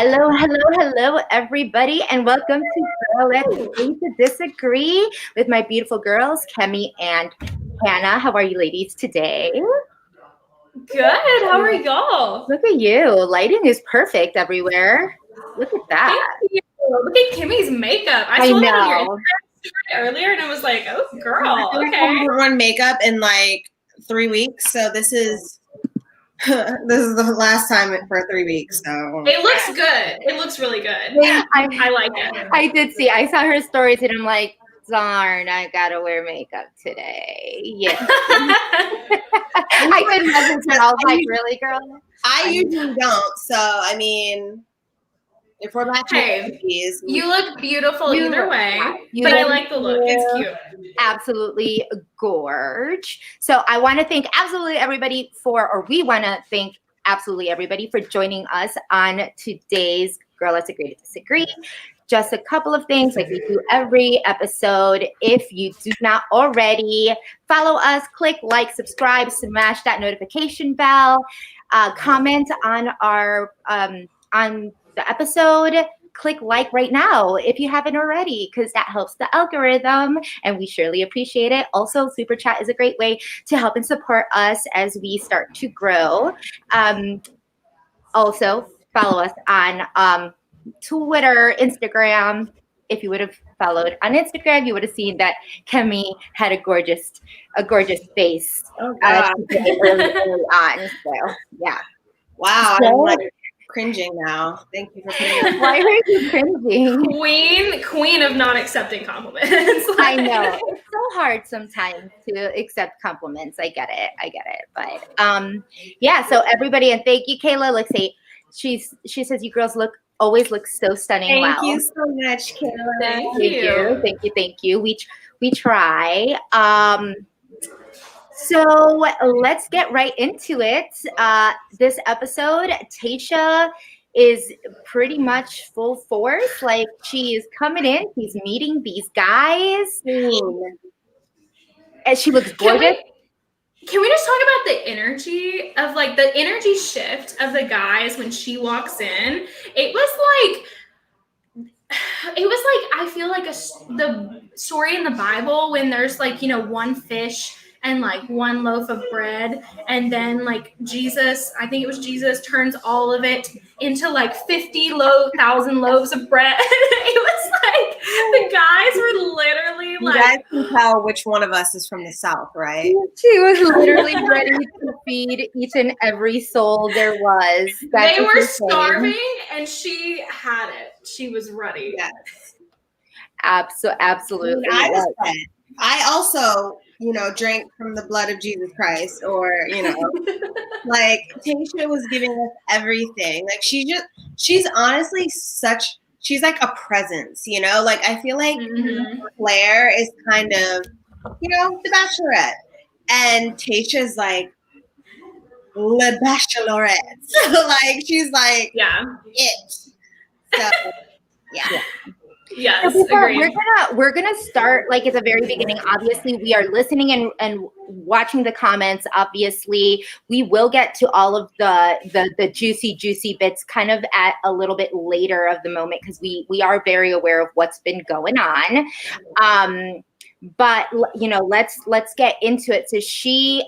Hello, everybody, and welcome to Girl Let's Agree to Disagree with my beautiful girls, Kemi and Hannah. How are you ladies today? Good. How are y'all? Look at you. Lighting is perfect everywhere. Look at that. Thank you. Look at Kimmy's makeup. I saw that on your Instagram story earlier, and I was like, oh, girl, okay. I haven't worn makeup in like 3 weeks, so this is the last time for 3 weeks. So it looks good. It looks really good. I like it. I did see. I saw her stories, and I'm like, darn, I gotta wear makeup today. Yeah. I couldn't message her. I was like, really, girl? I usually don't. So I mean, if we're matching, hey, you look beautiful either way. But I like the look. It's cute. Absolutely gorge. So I want to thank absolutely everybody we want to thank absolutely everybody for joining us on today's Girl Let's Agree to Disagree. Just a couple of things like we do every episode. If you do not already follow us, click like, subscribe, smash that notification bell, comment on our on the episode. Click like right now if you haven't already, because that helps the algorithm and we surely appreciate it. Also, Super Chat is a great way to help and support us as we start to grow. Also, follow us on Twitter, Instagram. If you would have followed on Instagram, you would have seen that Kemi had a gorgeous face early on. So yeah. Wow. So, I'm like cringing now. Thank you for putting it. Why are you cringing? Queen of not accepting compliments. I know. It's so hard sometimes to accept compliments. I get it. But yeah, so everybody, and thank you, Kayla. Let's say she says you girls always look so stunning. Thank you so much, Kayla. Thank you. We try. So let's get right into it. This episode, Tayshia is pretty much full force. Like, she is coming in. She's meeting these guys. And she looks gorgeous. Can we just talk about the energy of the energy shift of the guys when she walks in? It was like I feel like the story in the Bible when there's one fish and one loaf of bread, and then Jesus, I think it was Jesus, turns all of it into 50,000 loaves of bread. It was like the guys were literally you guys can tell which one of us is from the South, right? She was literally ready to feed each and every soul there was. They were starving, and she had it. She was ready. Yes. Absolutely. I also, drank from the blood of Jesus Christ, or, Tayshia was giving us everything. She's honestly she's like a presence, I feel like Claire is kind of, the Bachelorette, and Tayshia's like La Bachelorette. She's like, yeah, it. So, yeah. Yes, so we're gonna start at the very beginning. Obviously, we are listening and watching the comments. Obviously, we will get to all of the juicy bits kind of at a little bit later of the moment, because we are very aware of what's been going on. But let's get into it. So she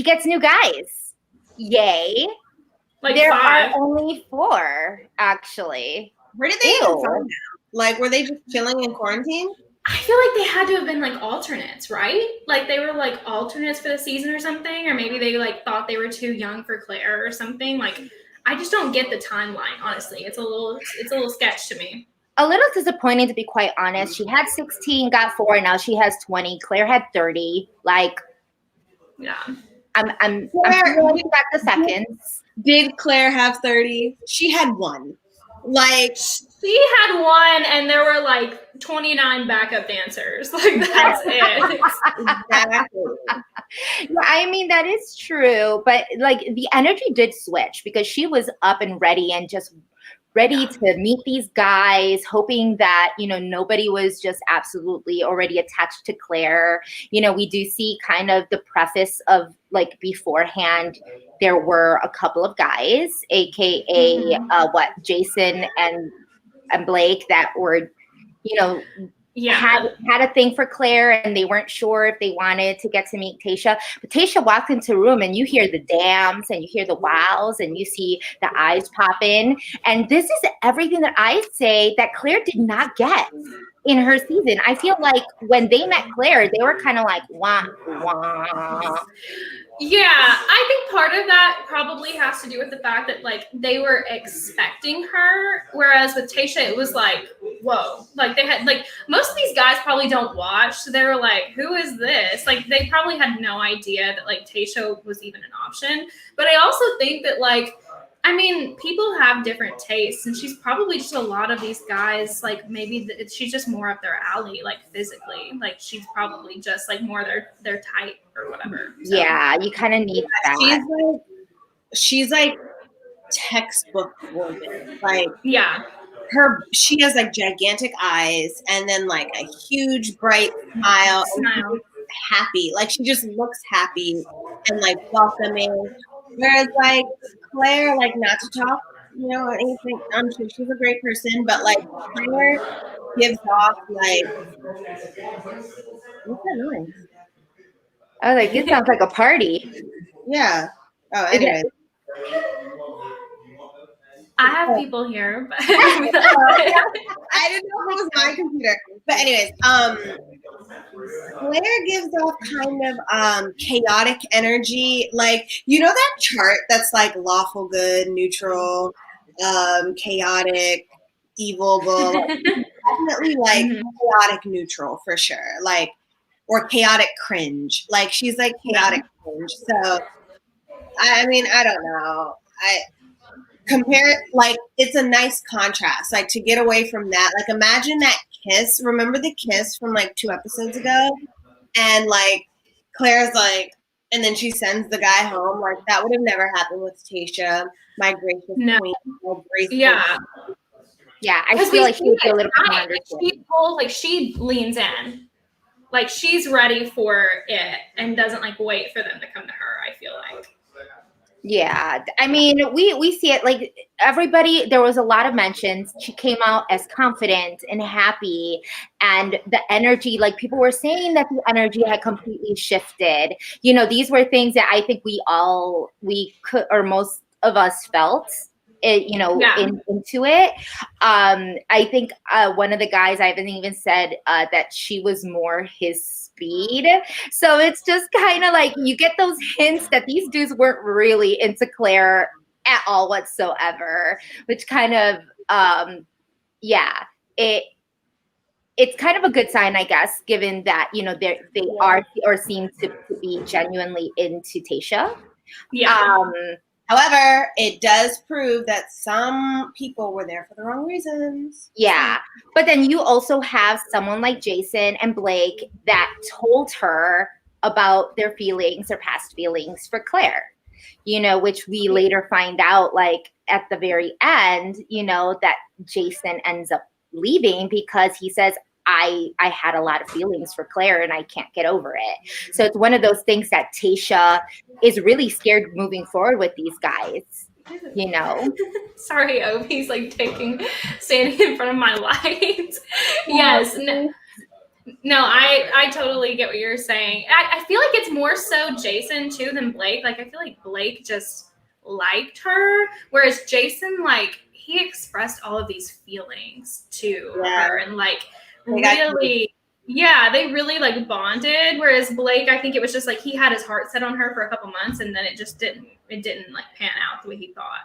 gets new guys. Yay! There 5. are only 4 actually. Where did they even find them? Were they just chilling in quarantine? I feel like they had to have been alternates, right? They were alternates for the season or something, or maybe they thought they were too young for Claire or something. I just don't get the timeline, honestly. It's a little sketch to me. A little disappointing, to be quite honest. She had 16, got 4, now she has 20. Claire had 30. Yeah. I'm feeling got the seconds. Did Claire have 30? She had 1. She had 1, and there were 29 backup dancers. That's it. Exactly. Yeah, I mean, that is true, but the energy did switch, because she was up and ready and just ready to meet these guys, hoping that, nobody was just absolutely already attached to Claire. We do see kind of the preface of beforehand, there were a couple of guys, aka Jason and Blake, that were, had a thing for Clare, and they weren't sure if they wanted to get to meet Tayshia. But Tayshia walked into a room, and you hear the dams, and you hear the wows, and you see the eyes pop in. And this is everything that I say that Clare did not get in her season. I feel like when they met Clare, they were kind of like, wah, wah. Yeah, I think part of that probably has to do with the fact that like they were expecting her, whereas with Tayshia it was like, whoa, like they had like most of these guys probably don't watch, so they were like, who is this? Like they probably had no idea that like Tayshia was even an option. But I also think that like, I mean, people have different tastes, and she's probably just a lot of these guys, like maybe she's just more up their alley, like physically, like she's probably just like more their type or whatever. So. Yeah, you kind of need that. She's like textbook woman. Like she has like gigantic eyes and then like a huge bright smile. And happy, like she just looks happy and like welcoming. Whereas like Clare, like not to talk, anything. I'm sure she's a great person, but like Clare gives off like, what's that noise? I was like, it sounds like a party. Yeah. Oh, anyway. I have people here, but I didn't know if it was my computer. But anyways, Clare gives off kind of chaotic energy. Like, that chart that's like lawful good, neutral, chaotic, evil, good. Definitely like chaotic neutral for sure. Like, or chaotic cringe. Like she's like chaotic cringe. So I mean, I don't know. I compare it, like it's a nice contrast, like to get away from that. Like imagine that kiss. Remember the kiss from like 2 episodes ago? And like Claire's like, and then she sends the guy home. Like that would have never happened with Tayshia, my gracious queen. Yeah, I feel like she would be a little bit more understanding. She leans in. Like she's ready for it and doesn't like wait for them to come to her, I feel like. Yeah, I mean, we see it like everybody. There was a lot of mentions. She came out as confident and happy, and the energy, like people were saying that the energy had completely shifted. These were things that I think we could, or most of us felt it, into it. I think one of the guys I haven't even said that she was more his speed. So it's just kind of like you get those hints that these dudes weren't really into Clare at all whatsoever, which kind of it's kind of a good sign, I guess, given that they are or seem to be genuinely into Tayshia. However, it does prove that some people were there for the wrong reasons. Yeah. But then you also have someone like Jason and Blake that told her about their past feelings for Clare, which we later find out, like at the very end, that Jason ends up leaving because he says, I had a lot of feelings for Clare and I can't get over it. So it's one of those things that Tayshia is really scared moving forward with these guys, Sorry, Opie's like standing in front of my light. Yes. No, I totally get what you're saying. I feel like it's more so Jason too than Blake. Like I feel like Blake just liked her, whereas Jason, like he expressed all of these feelings to her and like really, they really like bonded. Whereas Blake, I think it was just like he had his heart set on her for a couple months, and then it didn't like pan out the way he thought.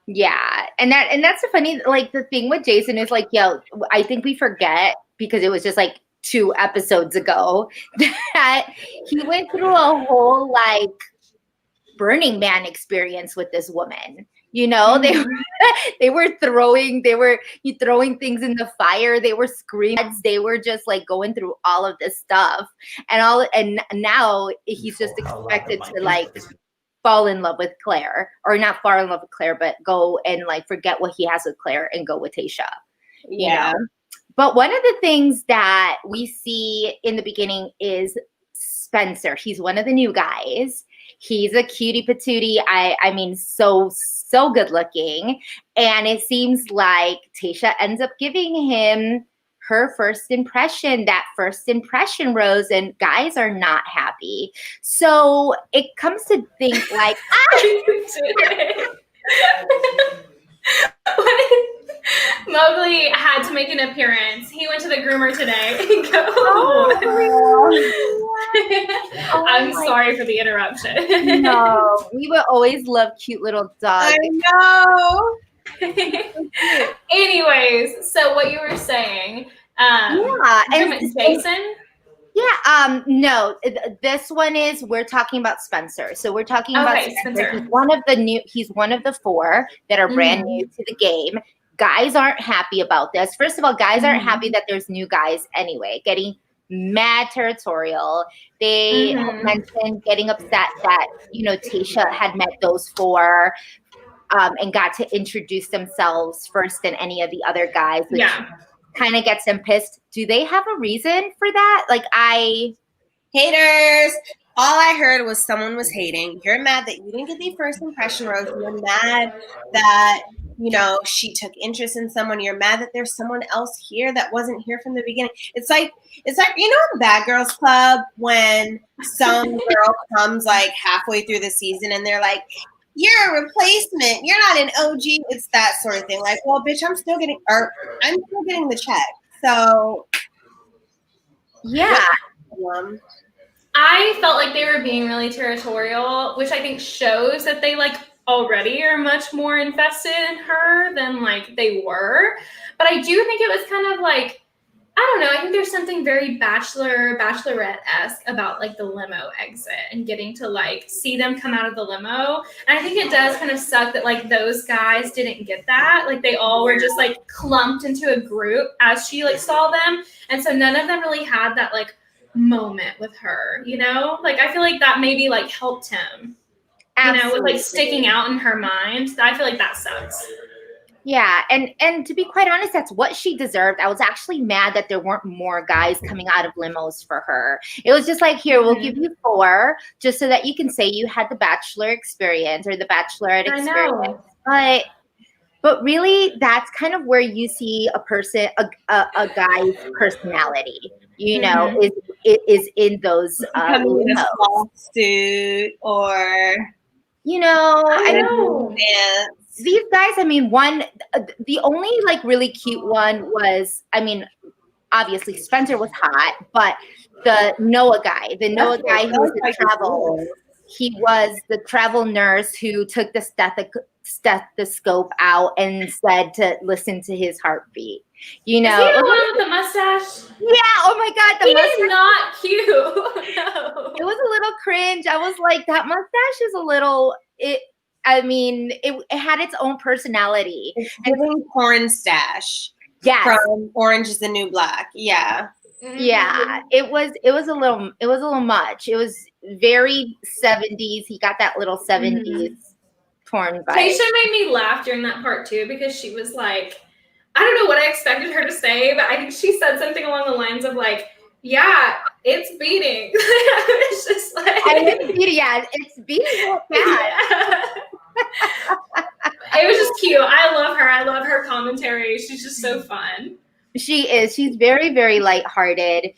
Yeah, and that's the funny, like the thing with Jason is like, I think we forget because it was just like 2 episodes ago that he went through a whole like Burning Man experience with this woman. They were throwing things in the fire. They were screaming. They were just like going through all of this stuff, and now he's just expected to like fall in love with Clare, or not fall in love with Clare, but go and like forget what he has with Clare and go with Tayshia. But one of the things that we see in the beginning is Spencer. He's one of the new guys. He's a cutie patootie. I mean, so good looking. And it seems like Tayshia ends up giving him her first impression, that first impression rose, and guys are not happy. So it comes to think like, Mowgli had to make an appearance. He went to the groomer today. I'm sorry for the interruption. No, we will always love cute little dogs. I know. Anyways, so what you were saying, and Jason? Yeah, no, this one is, we're talking about Spencer. So we're talking about Spencer. He's one of the 4 that are brand new to the game. Guys aren't happy about this. First of all, guys aren't happy that there's new guys anyway, getting mad territorial. They have mentioned getting upset that, Tayshia had met those 4 and got to introduce themselves first than any of the other guys, which kind of gets them pissed. Do they have a reason for that? Haters. All I heard was someone was hating. You're mad that you didn't get the first impression rose. You're mad that, she took interest in someone. You're mad that there's someone else here that wasn't here from the beginning. It's like in Bad Girls Club when some girl comes like halfway through the season and they're like, you're a replacement. You're not an OG. It's that sort of thing. Like, well, bitch, I'm still getting the check. So, yeah. I felt like they were being really territorial, which I think shows that they already are much more invested in her than they were. But I do think it was kind of I don't know. I think there's something very Bachelorette-esque about the limo exit and getting to see them come out of the limo. And I think it does kind of suck that those guys didn't get that. They all were just clumped into a group as she saw them. And so none of them really had that moment with her, I feel like that maybe helped him. With sticking out in her mind. I feel like that sucks. Yeah, and to be quite honest, that's what she deserved. I was actually mad that there weren't more guys coming out of limos for her. It was just here, we'll give you 4 just so that you can say you had the Bachelor experience or the Bachelorette experience. But really, that's kind of where you see a person, a guy's personality, is in those becoming in a lawsuit or I know. These guys, I mean, the only really cute one was, obviously Spencer was hot, but the Noah guy who was the travel, he was the travel nurse who took the stethoscope out and said to listen to his heartbeat. Is he the one with the mustache? Yeah. Oh my God. He is not cute. No. It was a little cringe. I was like, that mustache is a little. It had its own personality. It's giving porn stash. Yeah. From Orange Is the New Black. Yeah. Yeah. It was a little much. It was very 70s. He got that little 70s porn vibe. Tayshia made me laugh during that part too because she was I don't know what I expected her to say, but I think she said something along the lines of yeah, it's beating. It's just it's beating so bad. It was just cute. I love her. I love her commentary. She's just so fun. She is. She's very, very lighthearted.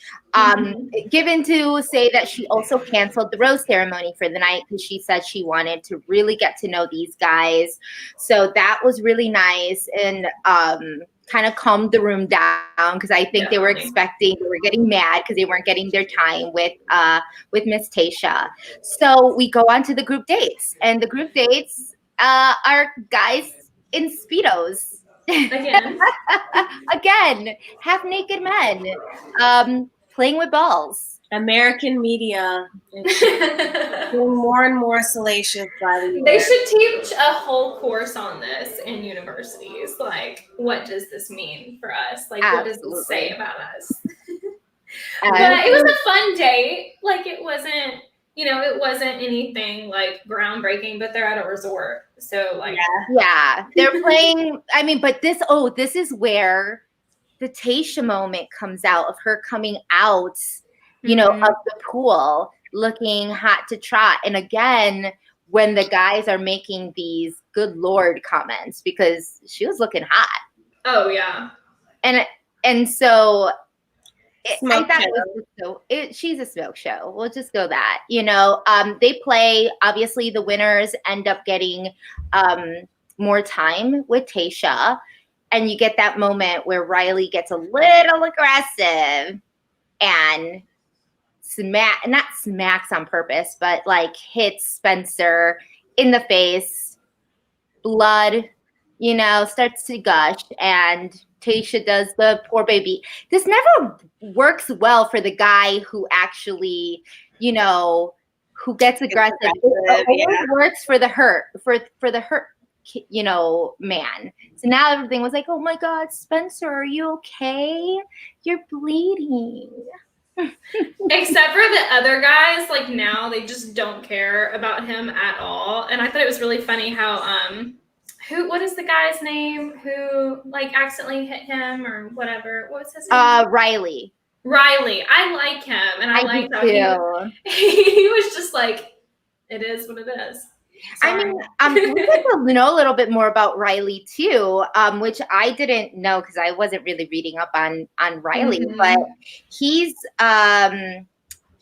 Given to say that she also canceled the rose ceremony for the night because she said she wanted to really get to know these guys. So that was really nice and kind of calmed the room down because I think they were getting mad because they weren't getting their time with Miss Tayshia. So we go on to the group dates, and the group dates are guys in Speedos. Again, half naked men playing with balls. American media getting more and more salacious by the year. They should teach a whole course on this in universities. What does this mean for us? What does this say about us? But it was a fun date. It wasn't, it wasn't anything groundbreaking, but they're at a resort. So yeah, they're playing. But this is where the Tayshia moment comes out of her coming out, of the pool. looking hot to trot. And again, when the guys are making these good Lord comments, because she was looking hot. Oh yeah. And so I Smoke thought show. she's a smoke show. We'll just go that. They play, obviously the winners end up getting more time with Tayshia. And you get that moment where Riley gets a little aggressive and not smacks on purpose, but like hits Spencer in the face. Blood, starts to gush, and Tayshia does the poor baby. This never works well for the guy who actually, who gets aggressive. It always works for the hurt, for the hurt, man. So now everything was like, oh my God, Spencer, are you okay? You're bleeding. Except for the other guys, like now they just don't care about him at all. And I thought it was really funny how what is the guy's name who like accidentally hit him or whatever? What was his name? Riley. I like him, and I like how he was just like, it is what it is. Sorry. I mean, we get to know a little bit more about Riley too, which I didn't know because I wasn't really reading up on Riley. But he's an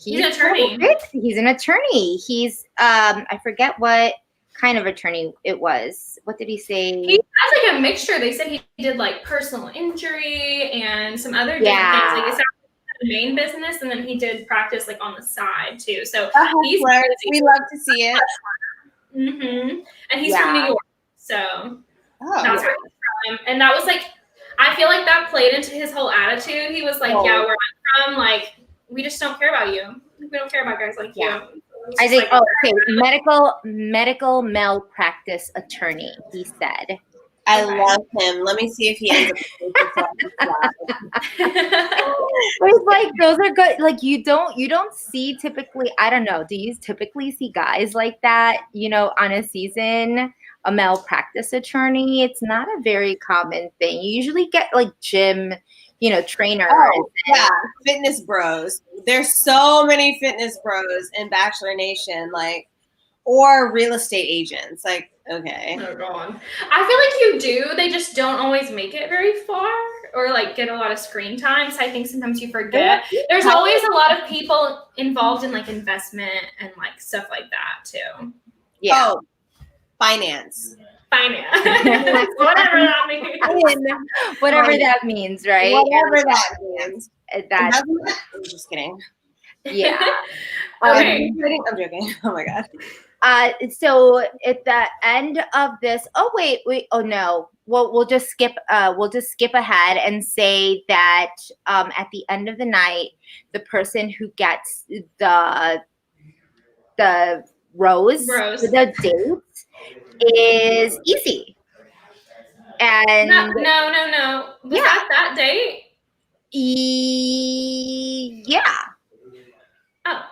attorney. He's an attorney. He's I forget what kind of attorney it was. What did he say? He has like a mixture. They said he did like personal injury and some other different things. Like it's the main business, and then he did practice like on the side too. So we love to see it. And he's from New York, so that's where he's from. And that was like, I feel like that played into his whole attitude. He was like, yeah, where I'm from, like, we just don't care about you. We don't care about guys like you. I think, medical malpractice attorney, he said. I love him. Let me see if he ends up. It's like those are good. Like you don't see typically. I don't know. Do you typically see guys like that? On a season, a malpractice attorney. It's not a very common thing. You usually get like gym, trainers. Oh, yeah, fitness bros. There's so many fitness bros in Bachelor Nation, or real estate agents. Okay. Oh, go on. I feel like you do. They just don't always make it very far or like get a lot of screen time. So I think sometimes you forget. There's always a lot of people involved in like investment and like stuff like that too. Yeah. Oh, finance. Whatever that means. Whatever that means, right? Whatever that means. I'm just kidding. Yeah. Okay. I'm joking. Oh my God. So at the end of this, we'll just skip ahead and say that at the end of the night, the person who gets the rose. The date is easy. And no. Was that date? Yeah. Oh.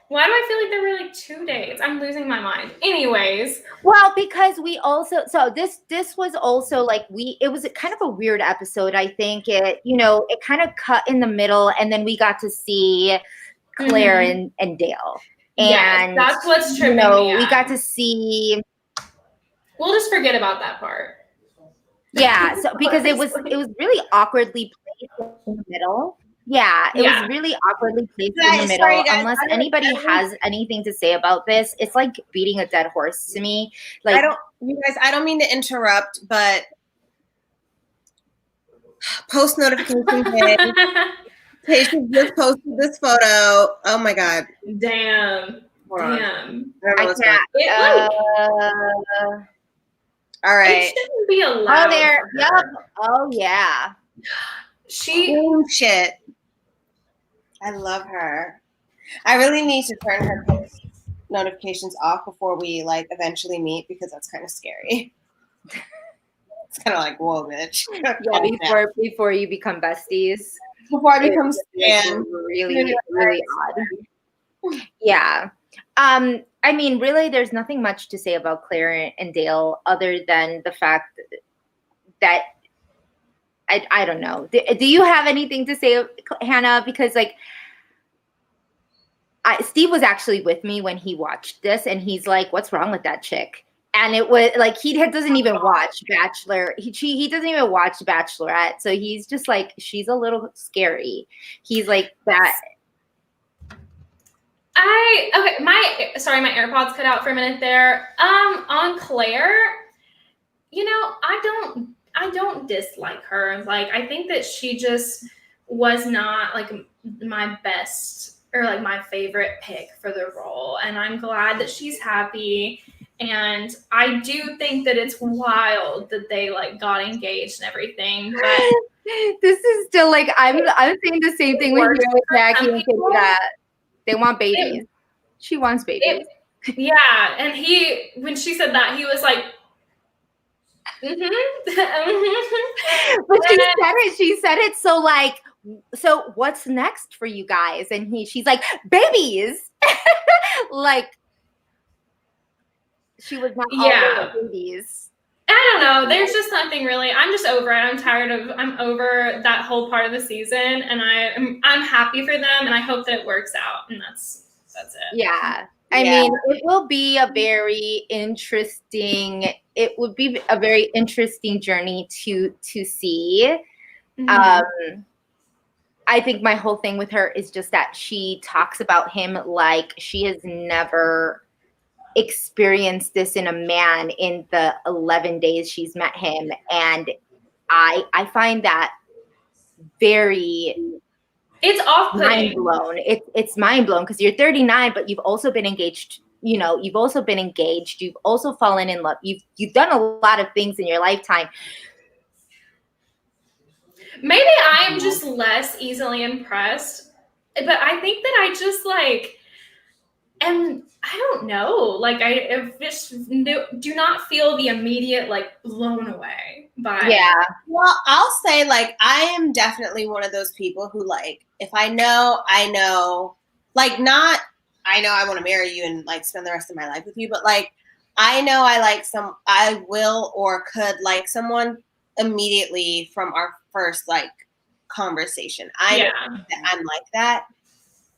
Why do I feel like there were like 2 dates? I'm losing my mind. Anyways. Well, because we also, so this was also like it was kind of a weird episode. I think it kind of cut in the middle, and then we got to see Clare and Dale. And that's what's tripping me out. We got to see. We'll just forget about that part. Yeah, so because it was really awkwardly placed in the middle. Yeah, it was really awkwardly placed in the middle. Sorry, guys, unless anybody has anything to say about this, it's like beating a dead horse to me. Like, I don't mean to interrupt, but post notification hit. Tayshia just posted this photo. Oh my God! Damn. I can't. All right. It shouldn't be allowed. Oh, there. Yep. Oh yeah. Shit. I love her. I really need to turn her post notifications off before we eventually meet, because that's kind of scary. It's kind of like, whoa, bitch. Yeah, before you become besties. Before I become Stan. Really odd. Yeah. I mean, really, there's nothing much to say about Clare and Dale other than the fact that I don't know. Do you have anything to say, Hannah? Because Steve was actually with me when he watched this, and he's like, "What's wrong with that chick?" And it was like doesn't even watch Bachelor. He doesn't even watch Bachelorette, so he's just like, she's a little scary. He's like that. My AirPods cut out for a minute there. On Claire, I don't dislike her. Like, I think that she just was not like my best or like my favorite pick for the role, and I'm glad that she's happy. And I do think that it's wild that they like got engaged and everything. But this is still like, I'm saying the same thing with Jackie and Kitty, that they want babies. She wants babies. Yeah, and when she said that, he was like, mm-hmm. But she said it so like, so what's next for you guys? And she's like, babies. Like, she was not all babies. I don't know. There's just nothing really. I'm just over it. I'm over that whole part of the season, and I'm happy for them, and I hope that it works out. And that's it. Yeah. I mean, it will be a very interesting. It would be a very interesting journey to see. Mm-hmm. I think my whole thing with her is just that she talks about him like she has never experienced this in a man in the 11 days she's met him, and I find that very. It's mind blown. It's mind blown because you're 39, but you've also been engaged. You've also been engaged. You've also fallen in love. You've done a lot of things in your lifetime. Maybe I am just less easily impressed, but I think that I just like, and I don't know, like I just do not feel the immediate like blown away by. Yeah. Well, I'll say like I am definitely one of those people who like, if I know, like not, I know I want to marry you and like spend the rest of my life with you, but like I know I will or could like someone immediately from our first like conversation. I know that I'm like that.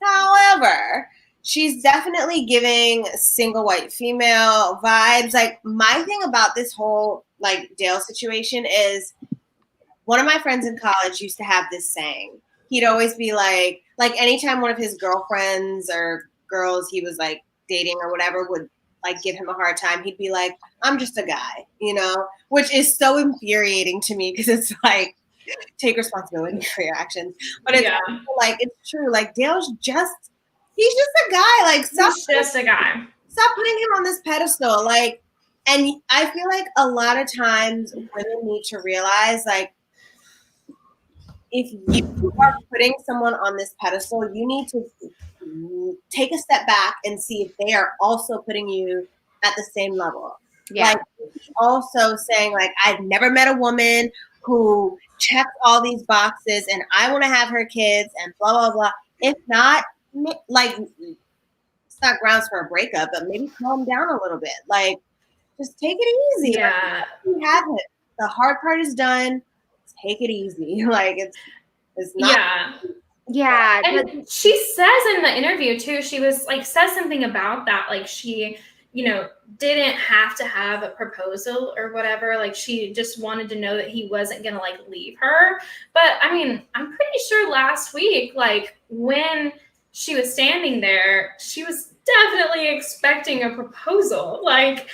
However, she's definitely giving single white female vibes. Like my thing about this whole like Dale situation is one of my friends in college used to have this saying. He'd always be like anytime one of his girlfriends or girls he was like dating or whatever would like give him a hard time, he'd be like, I'm just a guy, which is so infuriating to me because it's like, take responsibility for your actions. But it's like, it's true. Like Dale's he's just a guy. Like he's just a guy. Stop putting him on this pedestal. Like, and I feel like a lot of times women need to realize like, if you are putting someone on this pedestal, you need to take a step back and see if they are also putting you at the same level. Yeah. Like also saying like, I've never met a woman who checks all these boxes and I want to have her kids and blah, blah, blah. If not, like, it's not grounds for a breakup, but maybe calm down a little bit. Like, just take it easy. Yeah. Like, you have it. The hard part is done. Take it easy. Like it's not. Yeah. And she says in the interview too, she was like, says something about that. Like she, didn't have to have a proposal or whatever. Like she just wanted to know that he wasn't going to like leave her. But I mean, I'm pretty sure last week, like when she was standing there, she was definitely expecting a proposal. Like,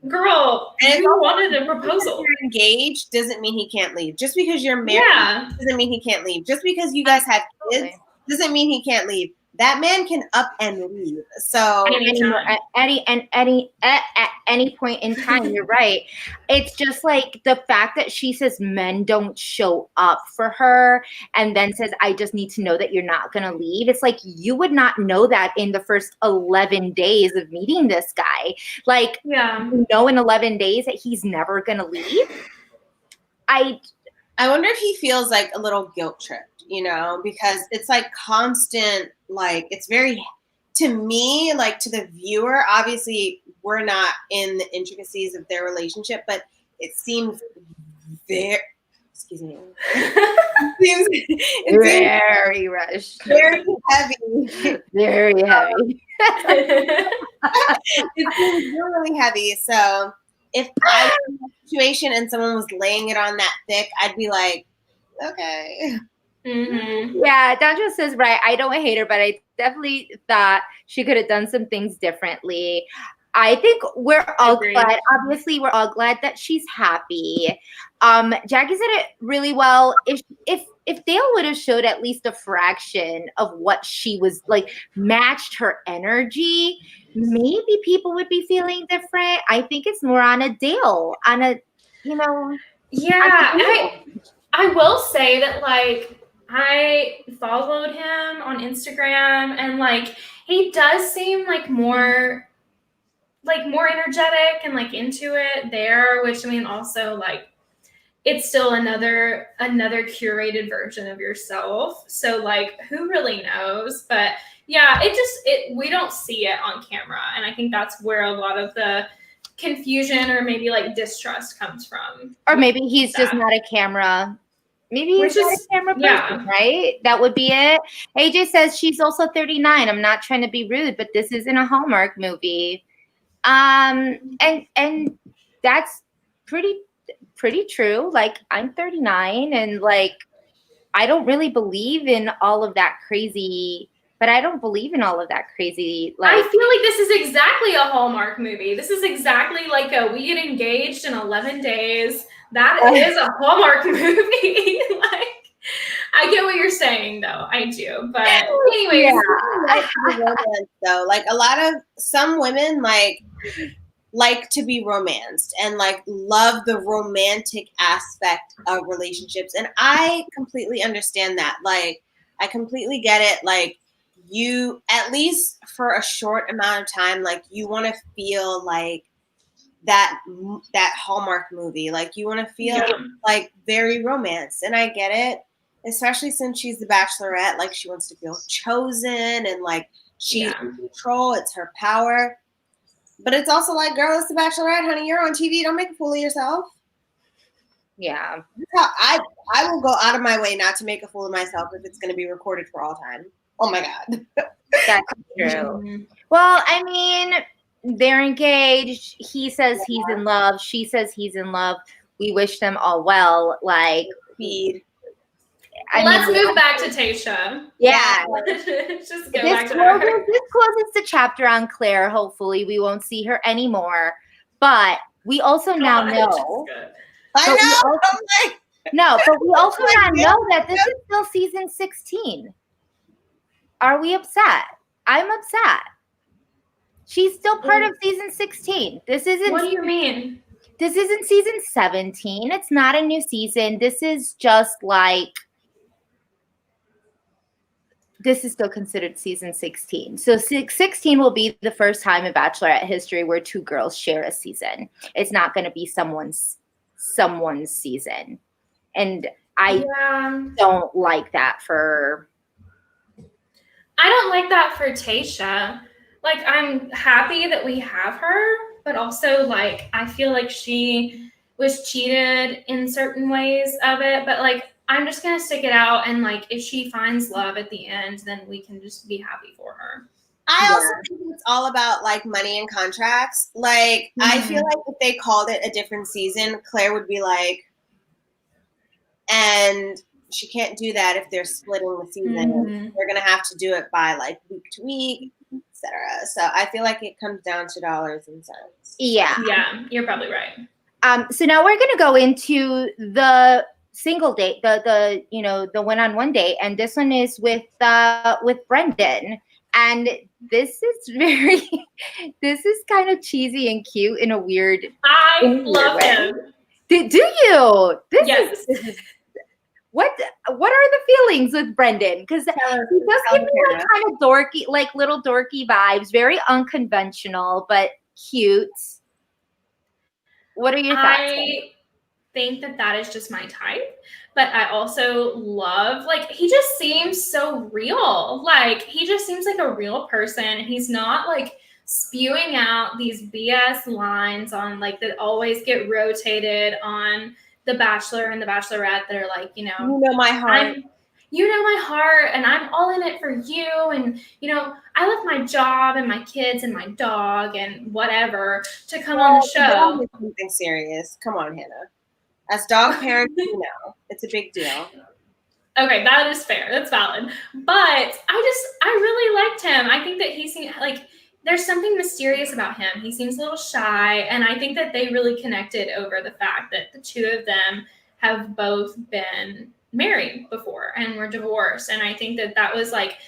girl, and you wanted a proposal. You're engaged doesn't mean he can't leave. Just because you're married doesn't mean he can't leave. Just because you guys have kids doesn't mean he can't leave. That man can up and leave. So at any point in time, you're right. It's just like the fact that she says men don't show up for her and then says, I just need to know that you're not going to leave. It's like you would not know that in the first 11 days of meeting this guy. Like, in 11 days that he's never going to leave. I wonder if he feels like a little guilt tripped, because it's like constant, like it's very, to me, like to the viewer, obviously we're not in the intricacies of their relationship, but it seems excuse me. It seems Very rushed. very heavy. Very heavy. It seems really heavy. So if I was in that situation and someone was laying it on that thick, I'd be like, okay. Mm-hmm. Yeah, Dandra says right. I don't hate her, but I definitely thought she could have done some things differently. I think we're all Agreed. glad. Obviously, we're all glad that she's happy. Jackie said it really well. If Dale would have showed at least a fraction of what she was like, matched her energy, maybe people would be feeling different. I think it's more on a Dale, on a, you know. Yeah, I will say that, like, I followed him on Instagram, and like he does seem like more energetic and like into it there, which I mean also like it's still another curated version of yourself. So like who really knows? But yeah, we don't see it on camera. And I think that's where a lot of the confusion or maybe like distrust comes from. Or maybe he's just not a camera. Maybe he's not a camera person, right? That would be it. AJ says she's also 39. I'm not trying to be rude, but this isn't a Hallmark movie. And that's pretty true. Like I'm 39 and like I don't really believe in all of that crazy, but I don't believe in all of that crazy. Like I feel like this is exactly a Hallmark movie. This is exactly like we get engaged in 11 days. That is a Hallmark movie. Like, I get what you're saying, though. I do. But anyways. Though, like some women like to be romanced and like love the romantic aspect of relationships. And I completely understand that. Like, I completely get it. Like, you, at least for a short amount of time, like you want to feel like that Hallmark movie. Like you want to feel like very romanced. And I get it, especially since she's the Bachelorette. Like she wants to feel chosen and like she's in control. It's her power. But it's also like, girl, it's the Bachelorette, honey. You're on TV. Don't make a fool of yourself. Yeah. I will go out of my way not to make a fool of myself if it's going to be recorded for all time. Oh my God. That's true. Well, I mean, they're engaged. He says he's in love. She says he's in love. We wish them all well. Like, let's move back to Tayshia. Yeah. Just go back to her. This closes the chapter on Claire. Hopefully, we won't see her anymore. But we also now know. But we also now know that this is still season 16. Are we upset? I'm upset. She's still part of season 16. This isn't. What do you mean? This isn't season 17. It's not a new season. This is just like. This is still considered season 16. So 16 will be the first time in Bachelorette history where two girls share a season. It's not going to be someone's season. And I don't like that for... I don't like that for Tayshia. Like, I'm happy that we have her, but also, like, I feel like she was cheated in certain ways of it. But, like, I'm just going to stick it out. And, like, if she finds love at the end, then we can just be happy for her. I also think it's all about, like, money and contracts. Like, I feel like if they called it a different season, Claire would be like, and she can't do that if they're splitting the season. They're going to have to do it by, like, week to week, etc. So I feel like it comes down to dollars and cents. Yeah. Yeah, you're probably right. So now we're going to go into the single date, the one-on-one date, and this one is with Brendan. And this is kind of cheesy and cute in a weird. I love him. Do you? Yes. What are the feelings with Brendan? Because he does give me like kind of dorky, like little dorky vibes, very unconventional but cute. What are your thoughts? I think that is just my type, but I also love, like, he just seems so real. Like, he just seems like a real person. He's not like spewing out these BS lines on, like, that always get rotated on the Bachelor and the Bachelorette that are like, you know my heart. You know my heart, and I'm all in it for you, and you know I left my job and my kids and my dog and whatever to come on the show. Something serious. Come on, Hannah. As dog parents, you know it's a big deal. Okay, that is fair. That's valid. But I really liked him. I think that he seemed like there's something mysterious about him. He seems a little shy, and I think that they really connected over the fact that the two of them have both been married before and were divorced. And I think that that was like,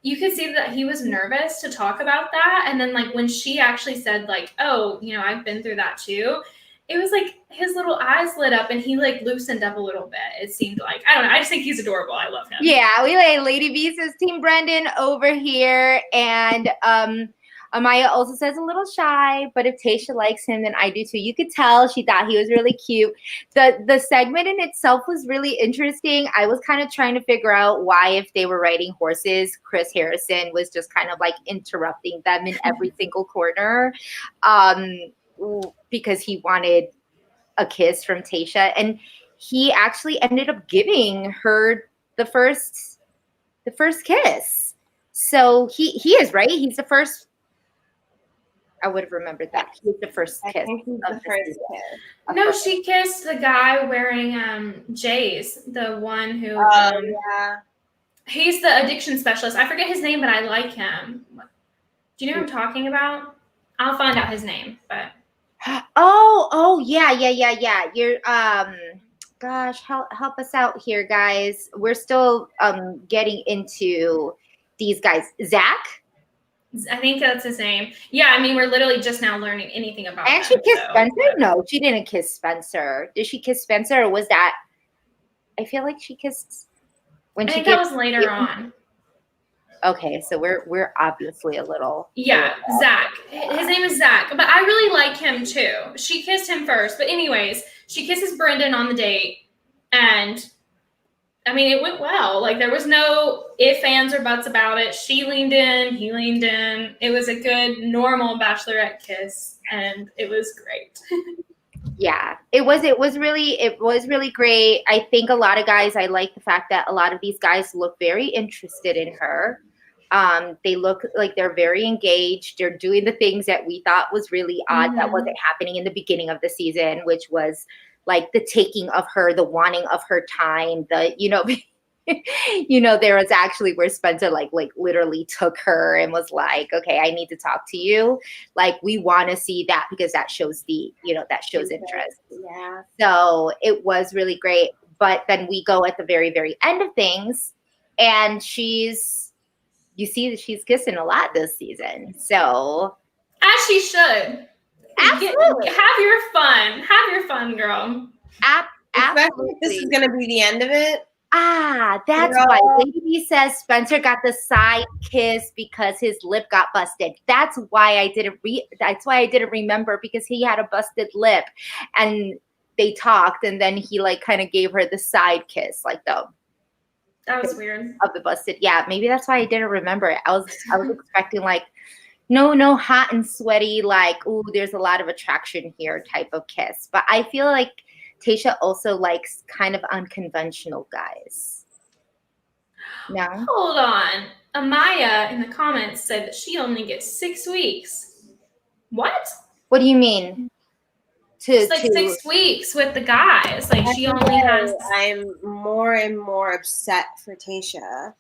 you could see that he was nervous to talk about that. And then like when she actually said like, oh, you know, I've been through that too, it was like his little eyes lit up and he like loosened up a little bit. It seemed like, I don't know. I just think he's adorable. I love him. Yeah, we like Lady B says Team Brendan over here. And Amaya also says a little shy, but if Tayshia likes him, then I do too. You could tell she thought he was really cute. The segment in itself was really interesting. I was kind of trying to figure out why, if they were riding horses, Chris Harrison was just kind of like interrupting them in every single corner, because he wanted a kiss from Tayshia, and he actually ended up giving her the first kiss. So he is right. He's the first. I would have remembered that. He was the first kiss. I think he's the first kiss. No, she kissed the guy wearing J's, the one who yeah. He's the addiction specialist. I forget his name, but I like him. Do you know what I'm talking about? I'll find out his name, but yeah. You're gosh, help us out here, guys. We're still getting into these guys. Zach? I think that's his name. Yeah, I mean, we're literally just now learning anything about him. And she kissed Spencer? No, she didn't kiss Spencer. Did she kiss Spencer, or was that? I feel like she kissed when I she think that was later on. Okay, so we're obviously a little. Yeah, Zach. His name is Zach, but I really like him too. She kissed him first, but anyways, she kisses Brendan on the date, and I mean, it went well. Like, there was no ifs, ands, or buts about it. She leaned in, he leaned in. It was a good, normal bachelorette kiss, and it was great. Yeah, it was really great. I think a lot of guys, I like the fact that a lot of these guys look very interested in her. They look like they're very engaged. They're doing the things that we thought was really odd that wasn't happening in the beginning of the season, which was like the taking of her, the wanting of her time, the, there was actually where Spencer like literally took her and was like, okay, I need to talk to you. Like, we want to see that because that shows that shows interest. Yeah. So it was really great. But then we go at the very, very end of things, and you see that she's kissing a lot this season. So as she should. Absolutely. Have your fun. Have your fun, girl. Absolutely. This is going to be the end of it. That's why Lady B says Spencer got the side kiss because his lip got busted. That's why I didn't remember, because he had a busted lip, and they talked, and then he like kind of gave her the side kiss, like that was weird. Of the busted. Yeah, maybe that's why I didn't remember it. I was expecting like no hot and sweaty, like, ooh, there's a lot of attraction here type of kiss. But I feel like Tayshia also likes kind of unconventional guys. No? Hold on. Amaya in the comments said that she only gets 6 weeks. What? What do you mean? It's like 6 weeks with the guys. Like, she only has. I'm more and more upset for Tayshia.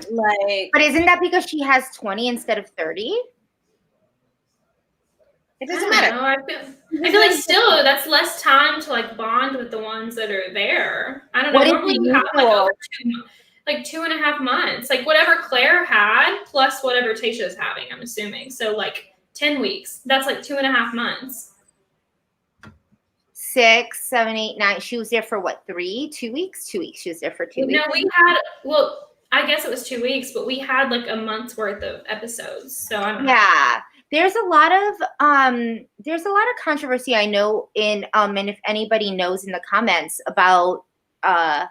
Like, but isn't that because she has 20 instead of 30? It doesn't matter. I feel like still that's less time to like bond with the ones that are there. I don't know. Normally you have like over 2.5 months, like whatever Claire had plus whatever Tayshia is having. I'm assuming so, like 10 weeks. That's like 2.5 months. 6, 7, 8, 9. She was there for what? 2 weeks? 2 weeks. She was there for 2 weeks. No, we had. Well, I guess it was 2 weeks, but we had like a month's worth of episodes. So I don't know. Yeah. There's a lot of controversy, I know, and if anybody knows in the comments about why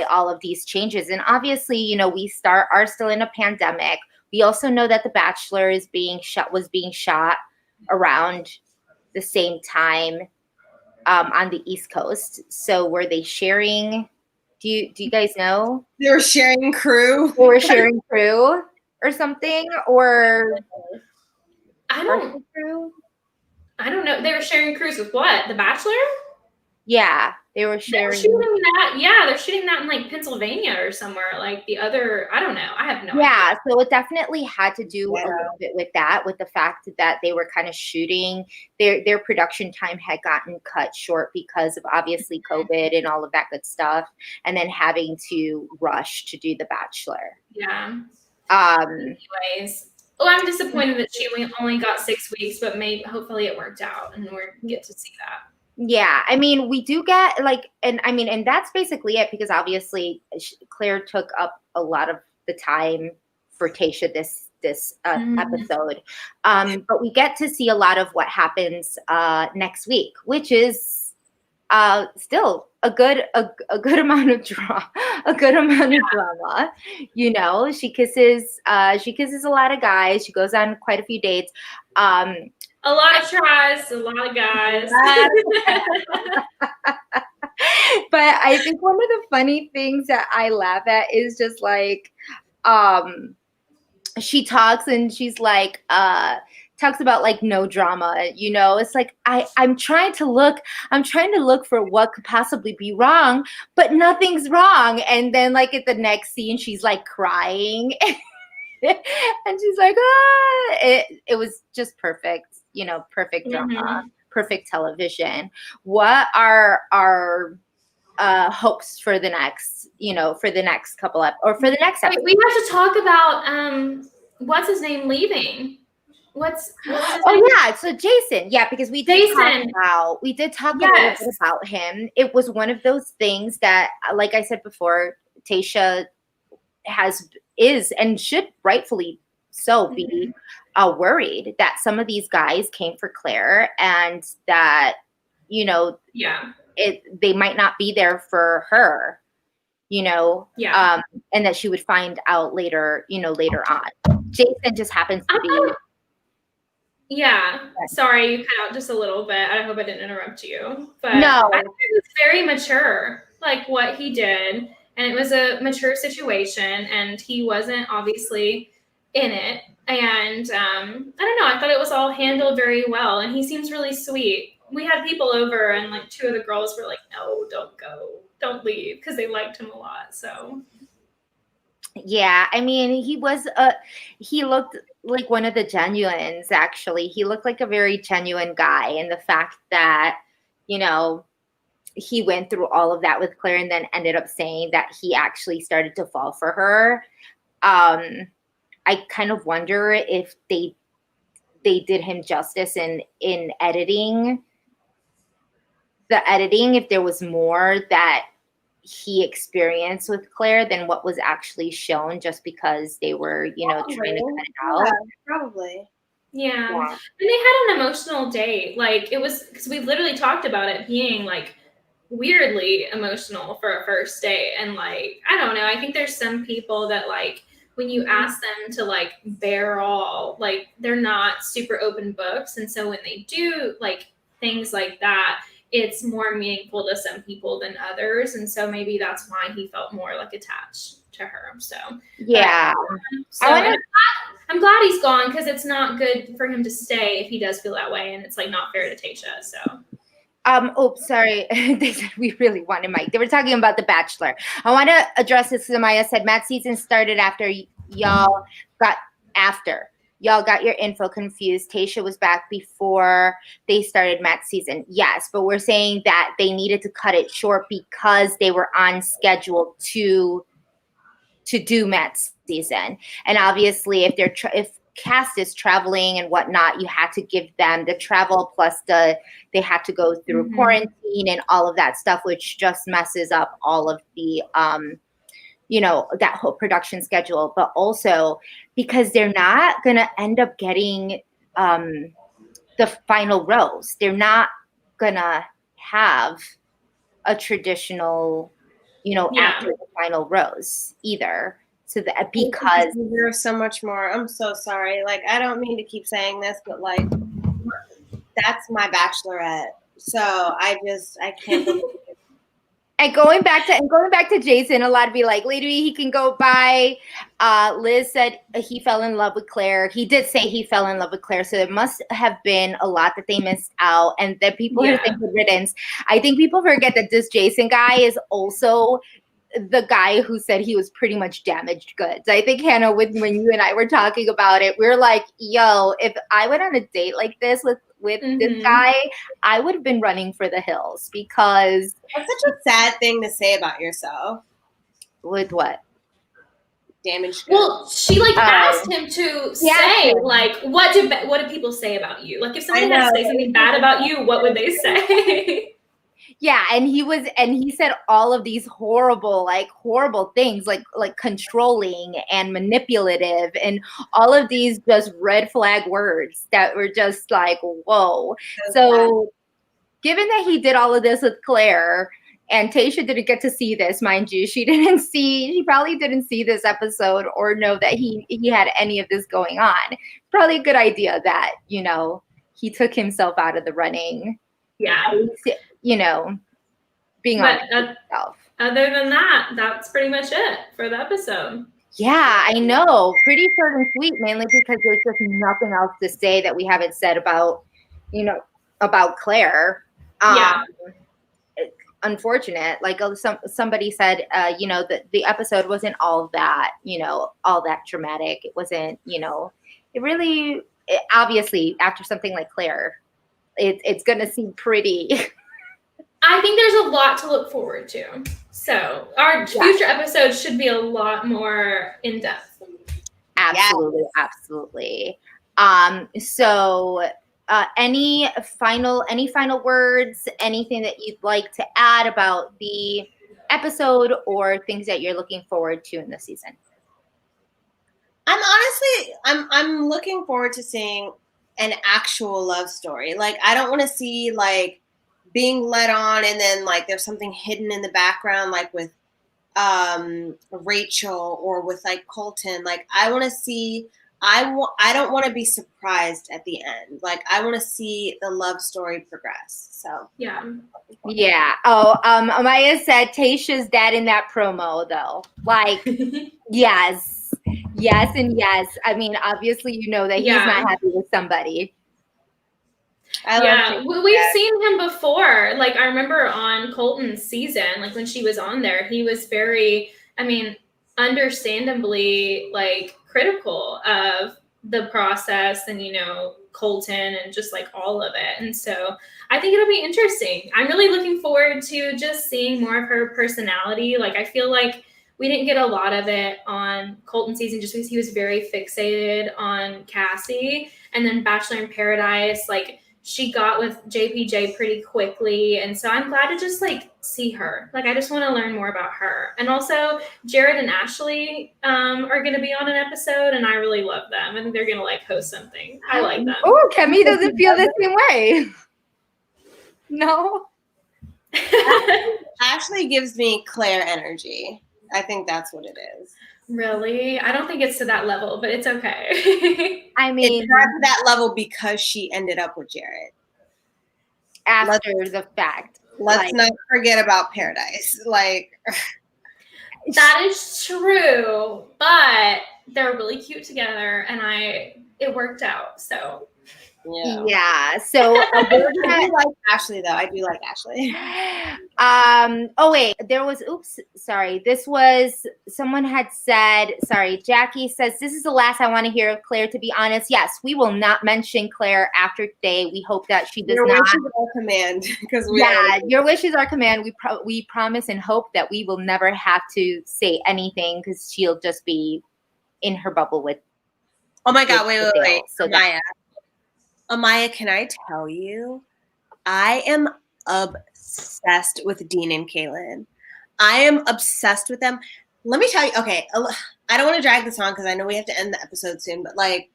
all of these changes. And obviously, we are still in a pandemic. We also know that The Bachelor was being shot around the same time on the East Coast. So were they sharing? Do you guys know? They were sharing crew. They were sharing crew or something, or I partial crew? don't know. They were sharing crews with what? The Bachelor? Yeah, they were They're sharing. shooting that. Yeah, they're shooting that in like Pennsylvania or somewhere. Like the other, I don't know. I have no idea. Yeah, so it definitely had to do a little bit with that, with the fact that they were kind of shooting. Their production time had gotten cut short because of obviously COVID and all of that good stuff, and then having to rush to do The Bachelor. Yeah. Um, Anyways, well, I'm disappointed that she only got 6 weeks, but hopefully it worked out and we get to see that. Yeah, I mean, we do get like, and I mean, and that's basically it, because obviously Claire took up a lot of the time for Tayshia this episode, but we get to see a lot of what happens next week, which is still a good amount of drama. You know, she kisses a lot of guys. She goes on quite a few dates. A lot of tries, a lot of guys. But I think one of the funny things that I laugh at is just like, she talks and she's like, talks about like no drama, you know. It's like I'm trying to look for what could possibly be wrong, but nothing's wrong. And then like at the next scene, she's like crying. And she's like, it was just perfect, you know, perfect drama, perfect television. What are our hopes for the next, you know, for the next couple or for the next episode? We have to talk about what's his name leaving. What's his name? Yeah, so Jason. Yeah, because we did talk a little bit about him. It was one of those things that, like I said before, Tayshia is and should rightfully so be worried that some of these guys came for Claire, and that, you know, they might not be there for her, you know, and that she would find out later, you know, later on. Jason just happens to be. Sorry, you cut out just a little bit. I hope I didn't interrupt you, but no, I think it was very mature, like what he did. And it was a mature situation, and he wasn't obviously in it. And I don't know, I thought it was all handled very well, and he seems really sweet. We had people over, and like 2 of the girls were like, no, don't go, don't leave, because they liked him a lot. So yeah, I mean, he looked like one of the genuines, actually. He looked like a very genuine guy, and the fact that, you know, he went through all of that with Claire and then ended up saying that he actually started to fall for her. I kind of wonder if they did him justice in editing, if there was more that he experienced with Claire than what was actually shown, just because they were, you know, trying to cut it out. Yeah, probably. Yeah. And they had an emotional date. Like, it was, because we literally talked about it being like weirdly emotional for a first date. And like, I don't know, I think there's some people that like when you ask them to like bear all, like they're not super open books, and so when they do like things like that, it's more meaningful to some people than others, and so maybe that's why he felt more like attached to her. So yeah, I'm glad he's gone, because it's not good for him to stay if he does feel that way, and it's like not fair to Tayshia. So sorry. They said we really wanted Mike. They were talking about The Bachelor. I want to address this. Maya said Matt's season started after y'all got your info confused. Tayshia was back before they started Matt's season. Yes, but we're saying that they needed to cut it short because they were on schedule to do Matt's season. And obviously, if cast is traveling and whatnot, you had to give them the travel plus they had to go through quarantine and all of that stuff, which just messes up all of the you know, that whole production schedule. But also because they're not gonna end up getting the final rose. They're not gonna have a traditional, you know, after the final rose either. So that because there's so much more. I'm so sorry. Like, I don't mean to keep saying this, but like, that's my bachelorette. So I can't believe it. And going back to Jason, a lot of be like, lady, he can go by. Liz said he fell in love with Claire. He did say he fell in love with Claire, so there must have been a lot that they missed out, and that people are saying good riddance. I think people forget that this Jason guy is also the guy who said he was pretty much damaged goods. I think, Hannah, when you and I were talking about it, we were like, yo, if I went on a date like this with this guy, I would have been running for the hills, because that's such a sad thing to say about yourself. With what? Damaged goods. Well, she like asked him to say like, what do people say about you? Like, if somebody had to say something bad about you, what would they say? Yeah, and he said all of these horrible things, like controlling and manipulative, and all of these just red flag words that were just like, whoa. So given that he did all of this with Claire, and Tayshia didn't get to see this, mind you, she probably didn't see this episode or know that he had any of this going on. Probably a good idea that, he took himself out of the running. Yeah. Being honest with himself. Other than that, that's pretty much it for the episode. Yeah, I know. Pretty short and sweet, mainly because there's just nothing else to say that we haven't said about Claire. It's unfortunate. Like somebody said, that the episode wasn't all that dramatic. It wasn't, obviously after something like Claire, it's going to seem pretty. I think there's a lot to look forward to. So our future episodes should be a lot more in depth. Absolutely, absolutely. So any final words, anything that you'd like to add about the episode or things that you're looking forward to in the season? I'm looking forward to seeing an actual love story. Like, I don't want to see like being led on and then like there's something hidden in the background, like with Rachel or with like Colton. Like, I want to see. I don't want to be surprised at the end. Like, I want to see the love story progress. So yeah. Oh, Amaya said Tayshia'S dad in that promo though. Like, yes, and yes. I mean, obviously, that he's not happy with somebody. We've seen him before. Like, I remember on Colton's season, like when she was on there, he was very, understandably like critical of the process and, Colton and just like all of it. And so I think it'll be interesting. I'm really looking forward to just seeing more of her personality. Like, I feel like we didn't get a lot of it on Colton's season just because he was very fixated on Cassie. And then Bachelor in Paradise, like, she got with JPJ pretty quickly. And so I'm glad to just like see her. Like, I just want to learn more about her. And also Jared and Ashley are going to be on an episode, and I really love them. I think they're going to like host something. I like them. Oh, Kemi doesn't feel the same way. No. Ashley gives me Claire energy. I think that's what it is. Really? I don't think it's to that level, but it's okay. I mean, it's not to that level because she ended up with Jared. After the fact. Let's not forget about Paradise. Like, that is true, but they're really cute together, and it worked out. So yeah. So I do like Ashley, though. I do like Ashley. Oh wait, there was. Oops, sorry. This was someone had said. Sorry, Jackie says this is the last I want to hear of Claire. To be honest, yes, we will not mention Claire after today. We hope that she does not. Your wishes are command, because your wishes are command. We promise and hope that we will never have to say anything because she'll just be in her bubble with. Oh my God! Wait. So Amaya, can I tell you? I am obsessed with Dean and Kaylin. I am obsessed with them. Let me tell you. Okay, I don't want to drag this on because I know we have to end the episode soon. But like,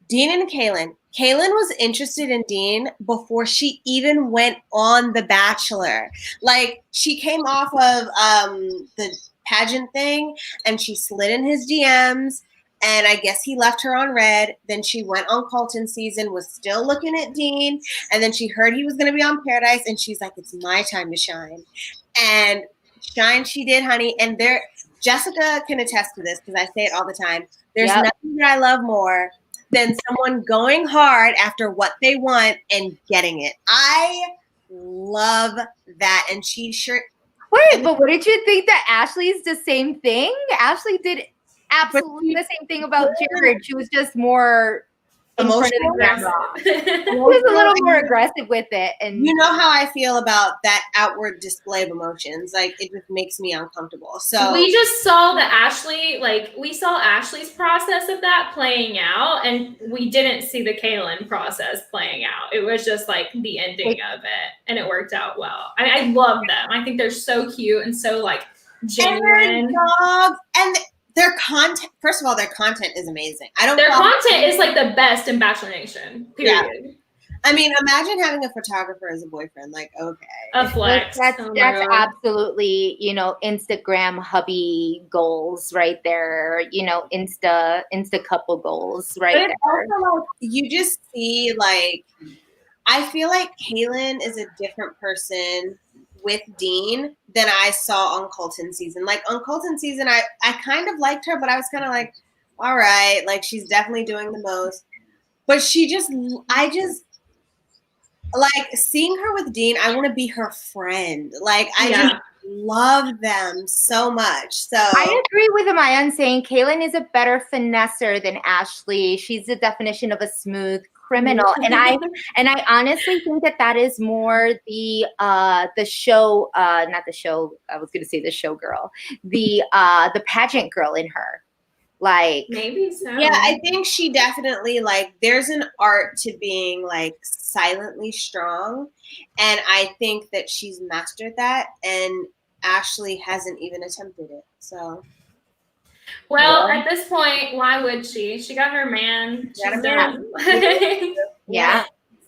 Dean and Kaylin was interested in Dean before she even went on The Bachelor. Like, she came off of the pageant thing and she slid in his DMs. And I guess he left her on red. Then she went on Colton season, was still looking at Dean. And then she heard he was going to be on Paradise. And she's like, it's my time to shine. And shine she did, honey. And Jessica can attest to this because I say it all the time. There's nothing that I love more than someone going hard after what they want and getting it. I love that. And she sure. Wait, but what did you think that Ashley's the same thing? Ashley did absolutely the same thing about Jared. She was just more emotional. She was a little more aggressive with it. And you know how I feel about that outward display of emotions. Like, it just makes me uncomfortable. So we just saw we saw Ashley's process of that playing out, and we didn't see the Kaylin process playing out. It was just like the ending of it, and it worked out well. I love them. I think they're so cute and so like genuine. And their content, first of all, their content is amazing. Their content is like the best in Bachelor Nation. Period. Yeah. I mean, imagine having a photographer as a boyfriend. Like, okay, a flex. That's absolutely, Instagram hubby goals right there. Insta couple goals right there. Also, like, you just see, like, I feel like Kaylin is a different person with Dean than I saw on Colton season. Like, on Colton season, I kind of liked her, but I was kind of like, all right, like, she's definitely doing the most. But I just like seeing her with Dean. I want to be her friend. Like, I just love them so much. So I agree with Amaya saying Kaylin is a better finesser than Ashley. She's the definition of a smooth criminal, and I honestly think that is more the show, not the show. I was going to say the show girl, the pageant girl in her. Like, maybe so. Yeah, I think she definitely, like, there's an art to being like silently strong, and I think that she's mastered that, and Ashley hasn't even attempted it. So. Well, at this point, why would she? She got her man. She's done. Yeah.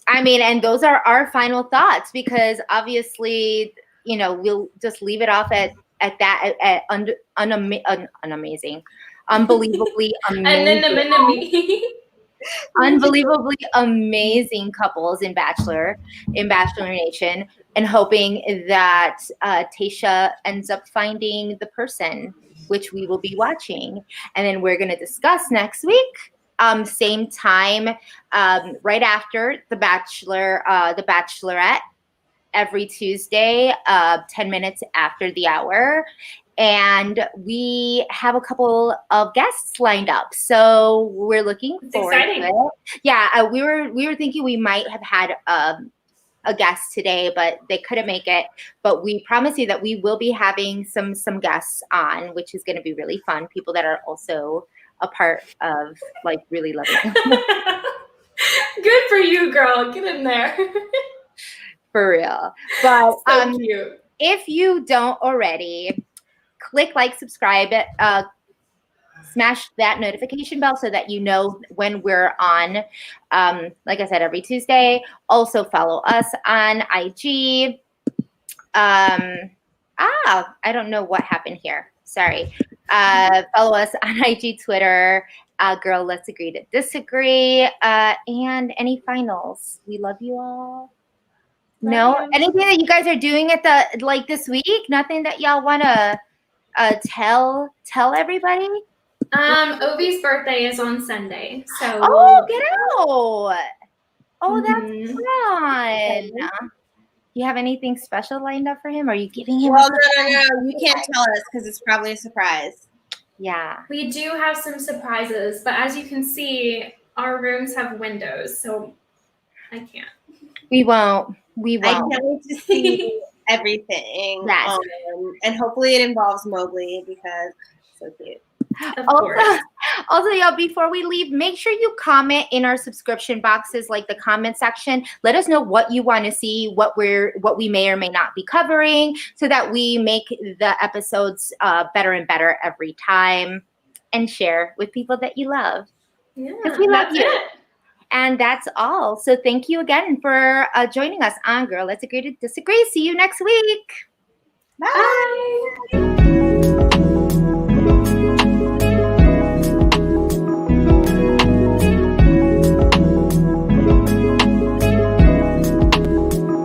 I mean, and those are our final thoughts, because obviously, we'll just leave it off at that, at unamazing, unbelievably amazing. Unbelievably amazing couples in Bachelor Nation, and hoping that Tayshia ends up finding the person, which we will be watching. And then we're going to discuss next week, same time, right after The Bachelor, The Bachelorette, every Tuesday, 10 minutes after the hour. And we have a couple of guests lined up, so we're looking forward to it. Yeah, we were thinking we might have had a guest today, but they couldn't make it. But we promise you that we will be having some guests on, which is going to be really fun. People that are also a part of, like, really loving them. Good for you, girl. Get in there. For real. But so cute. If you don't already, click like, subscribe, smash that notification bell so that you know when we're on. Like I said, every Tuesday. Also follow us on IG. I don't know what happened here. Sorry. Follow us on IG, Twitter. Girl, let's agree to disagree. And any finals? We love you all. No? Anything that you guys are doing at this week? Nothing that y'all want to tell everybody? Ovi's birthday is on Sunday, so get out! Oh, that's fun. You have anything special lined up for him? Are you giving him? Well, no. You can't tell us because it's probably a surprise. Yeah, we do have some surprises, but as you can see, our rooms have windows, so I can't. We won't. I can't wait to see everything. Yes. And hopefully it involves Mowgli, because so cute. Also, y'all, before we leave, make sure you comment in our subscription boxes, like the comment section. Let us know what you want to see, what we may or may not be covering, so that we make the episodes better and better every time. And share with people that you love. Yeah, we love you. And that's all. So thank you again for joining us on Girl, Let's Agree to Disagree. See you next week. Bye.